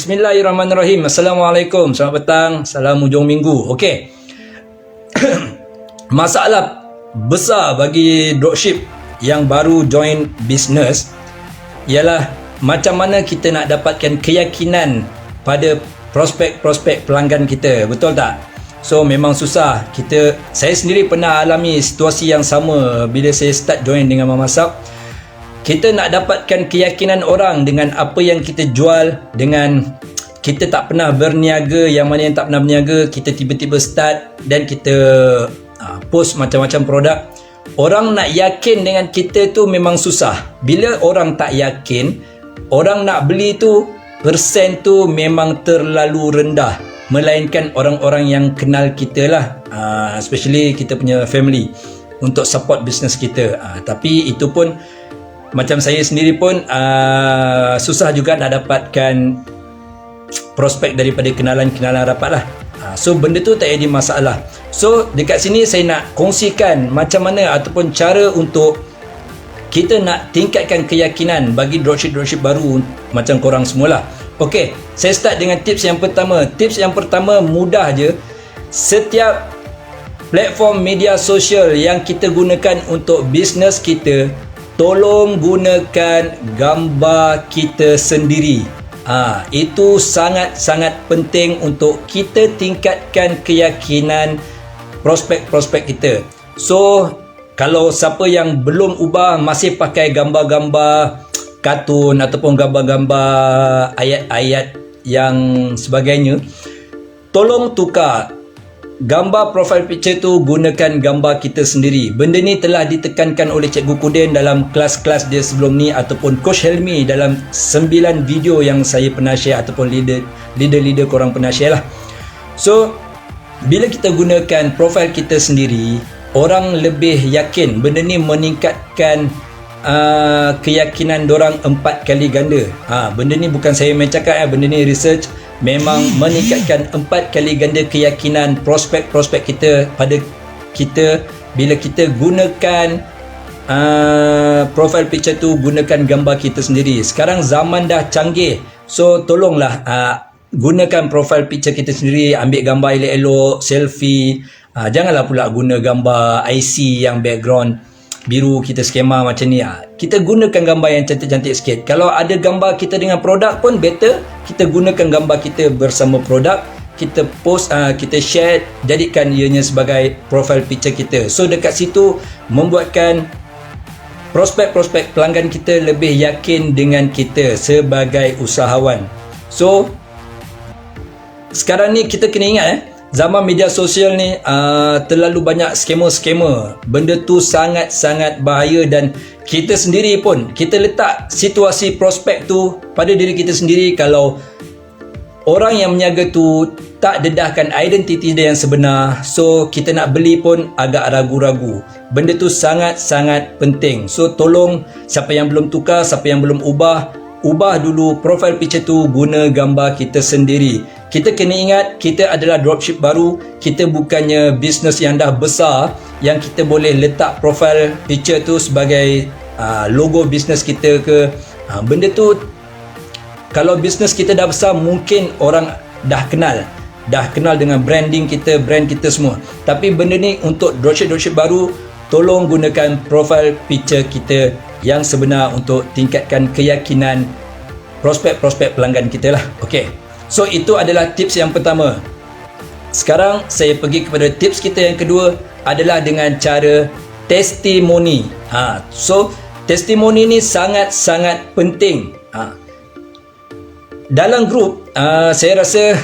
Bismillahirrahmanirrahim. Assalamualaikum. Selamat petang. Salam hujung minggu. Okey. Masalah besar bagi dropship yang baru join business ialah macam mana kita nak dapatkan keyakinan pada prospek-prospek pelanggan kita. Betul tak? So memang susah. Saya sendiri pernah alami situasi yang sama bila saya start join dengan Mama Sap. Kita nak dapatkan keyakinan orang dengan apa yang kita jual, dengan kita tak pernah berniaga, yang mana yang tak pernah berniaga, kita tiba-tiba start dan kita post macam-macam produk. Orang nak yakin dengan kita tu memang susah. Bila orang tak yakin, orang nak beli tu, persen tu memang terlalu rendah. Melainkan orang-orang yang kenal kita lah, especially kita punya family, untuk support business kita. Tapi itu pun macam saya sendiri pun susah juga nak dapatkan prospek daripada kenalan-kenalan rapat lah. So benda tu tak jadi masalah. So dekat sini saya nak kongsikan macam mana ataupun cara untuk kita nak tingkatkan keyakinan bagi dropship baru macam korang semualah. Okey, saya start dengan tips yang pertama. Tips yang pertama mudah je. Setiap platform media sosial yang kita gunakan untuk bisnes kita, tolong gunakan gambar kita sendiri. Itu sangat-sangat penting untuk kita tingkatkan keyakinan prospek-prospek kita. So, kalau siapa yang belum ubah, masih pakai gambar-gambar kartun ataupun gambar-gambar ayat-ayat yang sebagainya, tolong tukar. Gambar profile picture tu gunakan gambar kita sendiri. Benda ni telah ditekankan oleh Cikgu Kuden dalam kelas-kelas dia sebelum ni, ataupun Coach Helmi dalam 9 video yang saya pernah share, ataupun leader-leader korang pernah share lah. So, bila kita gunakan profile kita sendiri, orang lebih yakin. Benda ni meningkatkan keyakinan dorang 4 kali ganda. Benda ni bukan saya main cakap, benda ni research. Memang meningkatkan 4 kali ganda keyakinan prospek-prospek kita pada kita bila kita gunakan profile picture tu, gunakan gambar kita sendiri. Sekarang zaman dah canggih, so tolonglah gunakan profile picture kita sendiri. Ambil gambar elok-elok, selfie. Janganlah pula guna gambar IC yang background biru kita skema macam ni. Kita gunakan gambar yang cantik-cantik sikit. Kalau ada gambar kita dengan produk pun better, kita gunakan gambar kita bersama produk, kita post, kita share, jadikan ianya sebagai profile picture kita. So dekat situ membuatkan prospek-prospek pelanggan kita lebih yakin dengan kita sebagai usahawan. So sekarang ni kita kena ingat zaman media sosial ni terlalu banyak scammer. Benda tu sangat-sangat bahaya, dan kita sendiri pun kita letak situasi prospek tu pada diri kita sendiri. Kalau orang yang meniaga tu tak dedahkan identiti dia yang sebenar, so kita nak beli pun agak ragu-ragu. Benda tu sangat-sangat penting. So tolong, siapa yang belum tukar, siapa yang belum ubah dulu profile picture tu, guna gambar kita sendiri. Kita kena ingat, kita adalah dropship baru. Kita bukannya bisnes yang dah besar yang kita boleh letak profile picture tu sebagai logo bisnes kita ke. Benda tu, kalau bisnes kita dah besar, mungkin orang dah kenal dengan branding kita, brand kita semua. Tapi benda ni untuk dropship baru, tolong gunakan profile picture kita yang sebenar untuk tingkatkan keyakinan prospek-prospek pelanggan kita lah. Okey. So itu adalah tips yang pertama. Sekarang saya pergi kepada tips kita yang kedua, adalah dengan cara testimoni. So testimoni ni sangat-sangat penting. Dalam grup, saya rasa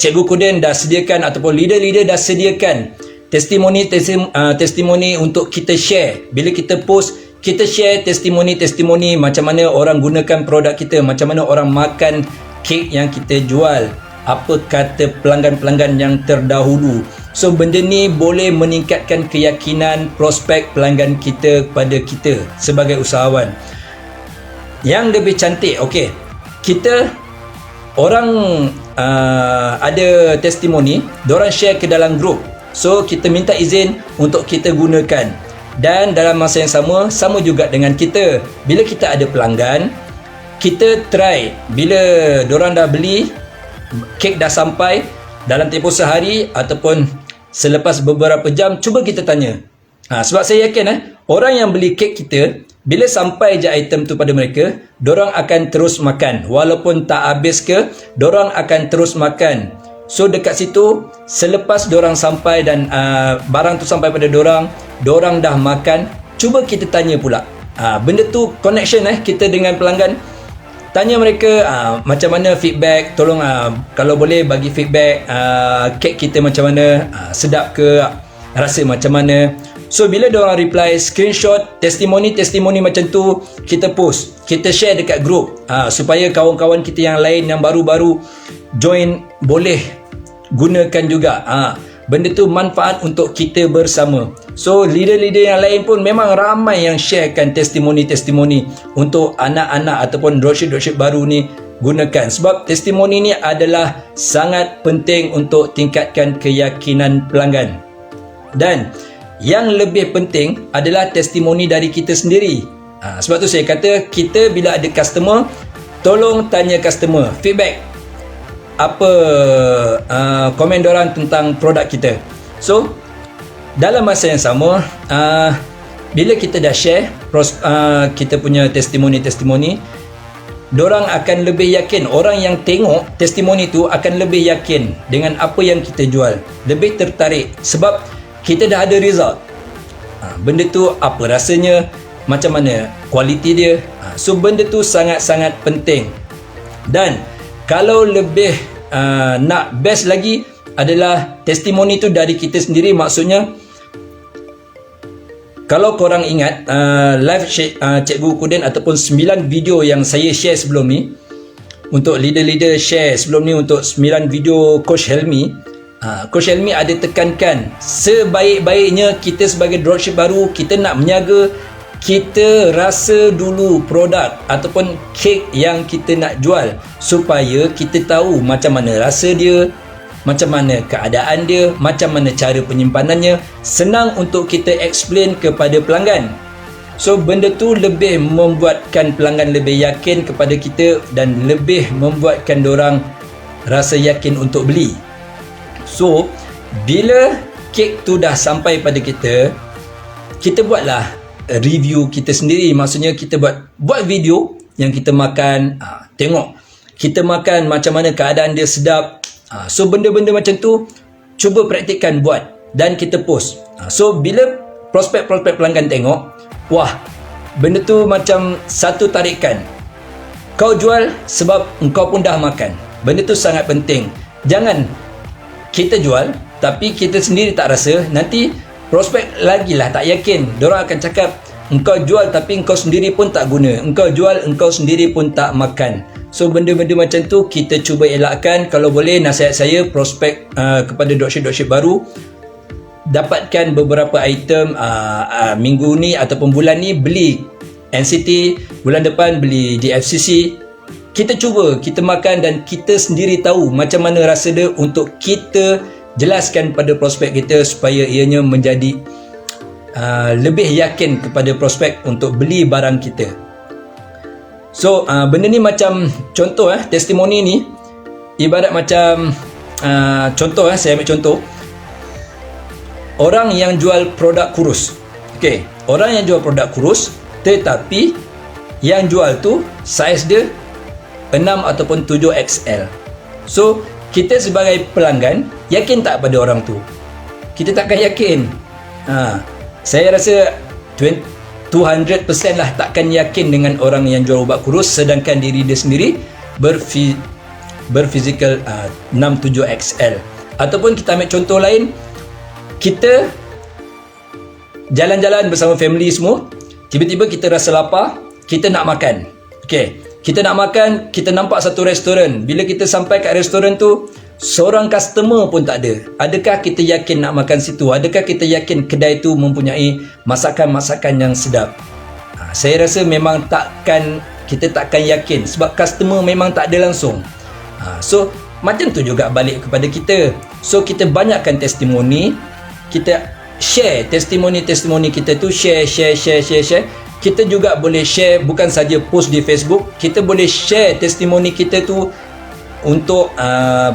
Cikgu Kuden dah sediakan, ataupun leader-leader dah sediakan testimoni untuk kita share. Bila kita post, kita share testimoni macam mana orang gunakan produk kita, macam mana orang makan kek yang kita jual, apa kata pelanggan-pelanggan yang terdahulu. So benda ni boleh meningkatkan keyakinan prospek pelanggan kita pada kita sebagai usahawan. Yang lebih cantik, okey, kita orang ada testimoni, diorang share ke dalam grup. So kita minta izin untuk kita gunakan. Dan dalam masa yang sama juga dengan kita. Bila kita ada pelanggan, kita try, bila diorang dah beli, kek dah sampai dalam tempoh sehari ataupun selepas beberapa jam, cuba kita tanya. Sebab saya yakin orang yang beli kek kita, bila sampai je item tu pada mereka, dorang akan terus makan. Walaupun tak habis ke, dorang akan terus makan. So dekat situ, selepas dorang sampai dan barang tu sampai pada dorang dah makan, cuba kita tanya pula. Benda tu connection kita dengan pelanggan. Tanya mereka macam mana feedback, tolong kalau boleh bagi feedback kek kita macam mana, sedap ke, rasa macam mana. So bila diorang reply, screenshot testimoni macam tu kita post, kita share dekat group supaya kawan-kawan kita yang lain yang baru-baru join boleh gunakan juga. Benda tu manfaat untuk kita bersama. So leader-leader yang lain pun memang ramai yang sharekan testimoni untuk anak-anak ataupun dropship baru ni gunakan. Sebab testimoni ni adalah sangat penting untuk tingkatkan keyakinan pelanggan. Dan yang lebih penting adalah testimoni dari kita sendiri. Sebab tu saya kata, kita bila ada customer, tolong tanya customer feedback apa komen diorang tentang produk kita. So dalam masa yang sama, bila kita dah share kita punya testimoni, diorang akan lebih yakin. Orang yang tengok testimoni tu akan lebih yakin dengan apa yang kita jual, lebih tertarik sebab kita dah ada result. Benda tu apa rasanya, macam mana kualiti dia. So benda tu sangat-sangat penting. Dan kalau lebih nak best lagi adalah testimoni tu dari kita sendiri. Maksudnya, kalau korang ingat live Cikgu Kuden ataupun 9 video yang saya share sebelum ni, untuk leader-leader share sebelum ni, untuk 9 video Coach Helmi, Coach Helmi ada tekankan sebaik-baiknya kita sebagai dropship baru, kita nak menjaga, kita rasa dulu produk ataupun kek yang kita nak jual supaya kita tahu macam mana rasa dia, macam mana keadaan dia, macam mana cara penyimpanannya, senang untuk kita explain kepada pelanggan. So benda tu lebih membuatkan pelanggan lebih yakin kepada kita dan lebih membuatkan dorang rasa yakin untuk beli. So bila kek tu dah sampai pada kita, kita buatlah review kita sendiri. Maksudnya kita buat video yang kita makan, tengok kita makan macam mana, keadaan dia sedap. So benda-benda macam tu cuba praktikkan buat dan kita post. So bila prospek-prospek pelanggan tengok, wah, benda tu macam satu tarikan, kau jual sebab engkau pun dah makan. Benda tu sangat penting. Jangan kita jual tapi kita sendiri tak rasa, nanti prospek lagilah tak yakin. Diorang akan cakap, engkau jual tapi engkau sendiri pun tak guna, engkau jual engkau sendiri pun tak makan. So benda-benda macam tu kita cuba elakkan. Kalau boleh, nasihat saya prospek kepada dropship baru, dapatkan beberapa item minggu ni ataupun bulan ni beli NCT, bulan depan beli di FCC. Kita cuba, kita makan dan kita sendiri tahu macam mana rasa dia untuk kita jelaskan pada prospek kita supaya ianya menjadi lebih yakin kepada prospek untuk beli barang kita. So benda ni macam contoh testimoni ni ibarat macam contoh saya ambil contoh orang yang jual produk kurus. Okey, orang yang jual produk kurus tetapi yang jual tu saiz dia 6 ataupun 7 XL. So kita sebagai pelanggan yakin tak pada orang tu? Kita takkan yakin. Saya rasa 200% lah takkan yakin dengan orang yang jual ubat kurus sedangkan diri dia sendiri berfizikal 6-7 XL. Ataupun kita ambil contoh lain, kita jalan-jalan bersama family semua, tiba-tiba kita rasa lapar, kita nak makan. Okey, kita nak makan, kita nampak satu restoran. Bila kita sampai kat restoran tu, seorang customer pun tak ada. Adakah kita yakin nak makan situ? Adakah kita yakin kedai tu mempunyai masakan-masakan yang sedap? Saya rasa memang kita takkan yakin sebab customer memang tak ada langsung. So macam tu juga balik kepada kita. So kita banyakkan testimoni, kita share testimoni kita tu, share. Kita juga boleh share, bukan saja post di Facebook, kita boleh share testimoni kita tu untuk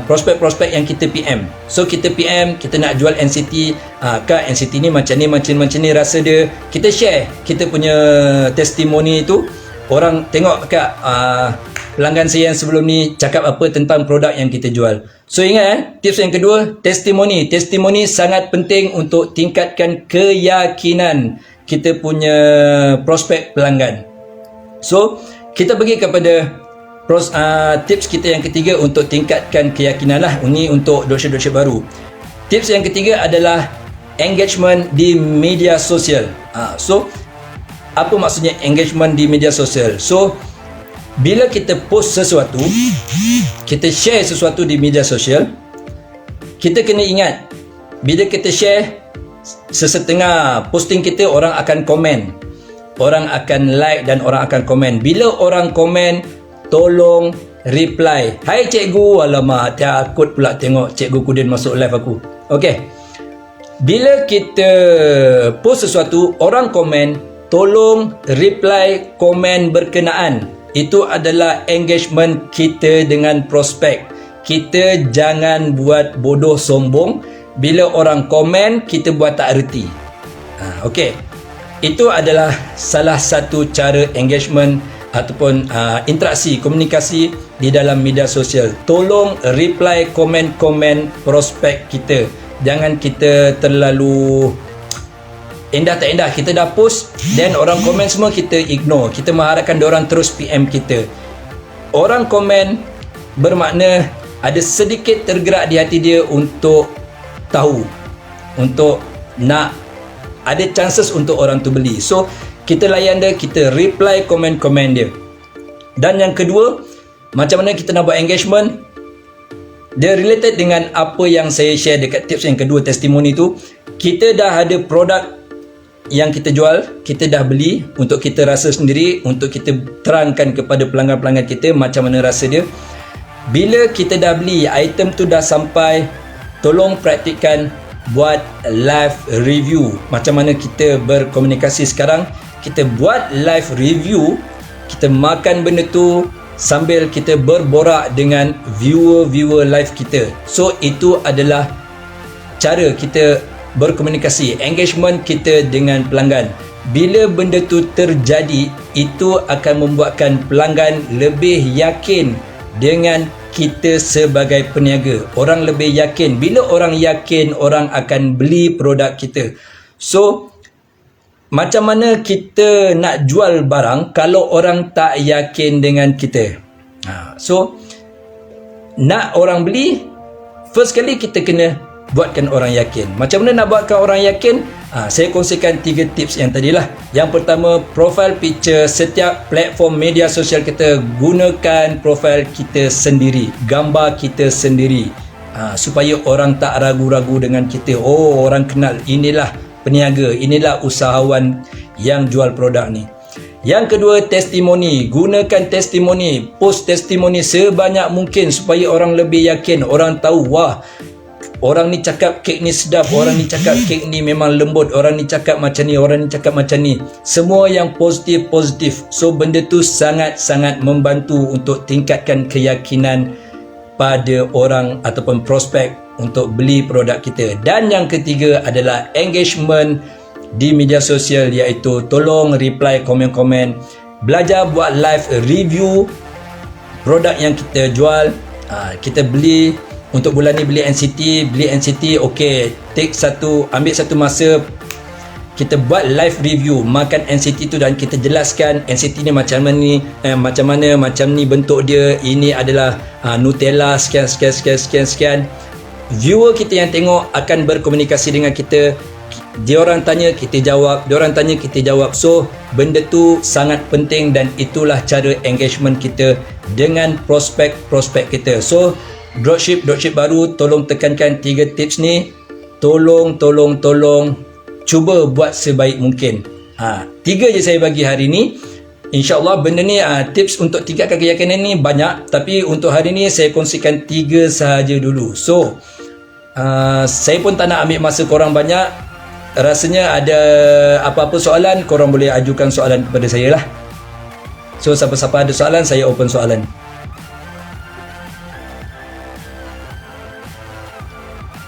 prospek-prospek yang kita PM. So kita PM, kita nak jual NCT, Kak NCT ni macam ni rasa dia. Kita share kita punya testimoni itu. Orang tengok Kak, pelanggan saya yang sebelum ni cakap apa tentang produk yang kita jual. So ingat tips yang kedua, testimoni. Testimoni sangat penting untuk tingkatkan keyakinan kita punya prospek pelanggan. So kita pergi kepada tips kita yang ketiga untuk tingkatkan keyakinan lah. Ini untuk dropship baru. Tips yang ketiga adalah engagement di media sosial. So apa maksudnya engagement di media sosial? So bila kita post sesuatu, kita share sesuatu di media sosial, kita kena ingat bila kita share sesetengah posting kita, orang akan komen, orang akan like dan orang akan komen. Bila orang komen, tolong reply. Hai cikgu, alamak takut pula tengok cikgu Kudin masuk live aku. Okey. Bila kita post sesuatu, orang komen, tolong reply komen berkenaan. Itu adalah engagement kita dengan prospek. Kita jangan buat bodoh sombong. Bila orang komen, kita buat tak erti. Okey. Itu adalah salah satu cara engagement ataupun interaksi, komunikasi di dalam media sosial. Tolong reply komen-komen prospek kita. Jangan kita terlalu endah tak endah. Kita dah post, then orang komen semua kita ignore. Kita mengharapkan diorang terus PM kita. Orang komen bermakna ada sedikit tergerak di hati dia untuk tahu, untuk nak ada chances untuk orang tu beli. So kita layan dia, kita reply komen-komen dia. Dan yang kedua, macam mana kita nak buat engagement? Dia related dengan apa yang saya share dekat tips yang kedua, testimoni tu. Kita dah ada produk yang kita jual, kita dah beli, untuk kita rasa sendiri, untuk kita terangkan kepada pelanggan-pelanggan kita macam mana rasa dia. Bila kita dah beli, item tu dah sampai, tolong praktikkan buat live review. Macam mana kita berkomunikasi sekarang, kita buat live review, kita makan benda tu sambil kita berborak dengan viewer live kita. So itu adalah cara kita berkomunikasi, engagement kita dengan pelanggan. Bila benda tu terjadi, itu akan membuatkan pelanggan lebih yakin dengan kita sebagai peniaga. Orang lebih yakin. Bila orang yakin, orang akan beli produk kita. So macam mana kita nak jual barang kalau orang tak yakin dengan kita? So nak orang beli, first kali kita kena buatkan orang yakin. Macam mana nak buatkan orang yakin? Saya kongsikan 3 tips yang tadilah. Yang pertama, profile picture. Setiap platform media sosial kita, gunakan profile kita sendiri, gambar kita sendiri, supaya orang tak ragu-ragu dengan kita. Oh, orang kenal inilah peniaga, inilah usahawan yang jual produk ni. Yang kedua, testimoni. Gunakan testimoni, post testimoni sebanyak mungkin supaya orang lebih yakin. Orang tahu, wah, orang ni cakap kek ni sedap, orang ni cakap kek ni memang lembut, orang ni cakap macam ni, orang ni cakap macam ni. Semua yang positif. So benda tu sangat-sangat membantu untuk tingkatkan keyakinan pada orang ataupun prospek untuk beli produk kita. Dan yang ketiga adalah engagement di media sosial, iaitu tolong reply komen-komen. Belajar buat live review produk yang kita jual. Kita beli, untuk bulan ni beli NCT, okey, ambil satu masa, kita buat live review makan NCT tu dan kita jelaskan NCT ni macam mana, macam ni bentuk dia, ini adalah Nutella sekian. Viewer kita yang tengok akan berkomunikasi dengan kita. Diorang tanya, kita jawab, diorang tanya, kita jawab. So benda tu sangat penting dan itulah cara engagement kita dengan prospek kita. So dropship baru, tolong tekankan 3 tips ni. Tolong cuba buat sebaik mungkin. 3 je saya bagi hari ni. InsyaAllah benda ni, tips untuk tingkatkan keyakinan ni banyak, tapi untuk hari ni saya kongsikan 3 sahaja dulu. So saya pun tak nak ambil masa korang banyak. Rasanya ada apa-apa soalan, korang boleh ajukan soalan kepada saya lah. So siapa-siapa ada soalan, saya open soalan.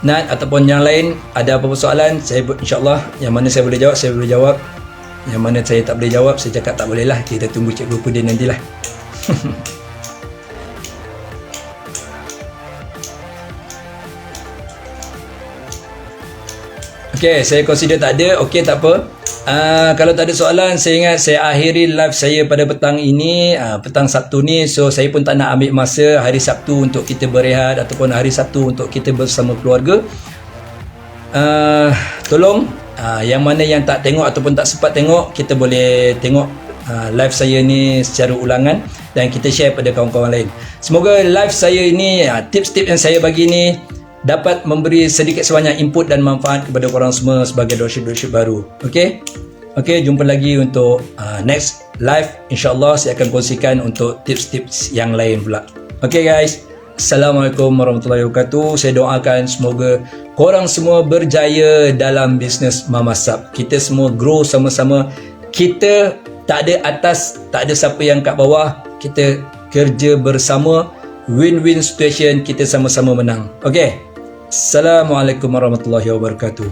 Nat ataupun yang lain ada apa-apa soalan, saya insyaAllah yang mana saya boleh jawab, saya boleh jawab. Yang mana saya tak boleh jawab, saya cakap tak boleh lah. Kita tunggu Cikgu Pudin nantilah. Okey, saya consider tak ada. Okey, tak apa. Kalau tak ada soalan, saya ingat saya akhiri live saya pada petang ini, petang Sabtu ni. So, saya pun tak nak ambil masa hari Sabtu untuk kita berehat ataupun hari Sabtu untuk kita bersama keluarga. Tolong, yang mana yang tak tengok ataupun tak sempat tengok, kita boleh tengok live saya ni secara ulangan dan kita share pada kawan-kawan lain. Semoga live saya ini, tips-tips yang saya bagi ni dapat memberi sedikit sebanyak input dan manfaat kepada korang semua sebagai dropship baru. Okey? Okey, jumpa lagi untuk next live. InsyaAllah saya akan kongsikan untuk tips-tips yang lain pula. Okey guys, Assalamualaikum warahmatullahi wabarakatuh. Saya doakan semoga korang semua berjaya dalam bisnes Mama Sub. Kita semua grow sama-sama. Kita tak ada atas, tak ada siapa yang kat bawah. Kita kerja bersama, win-win situation, kita sama-sama menang. Okey. Assalamualaikum warahmatullahi wabarakatuh.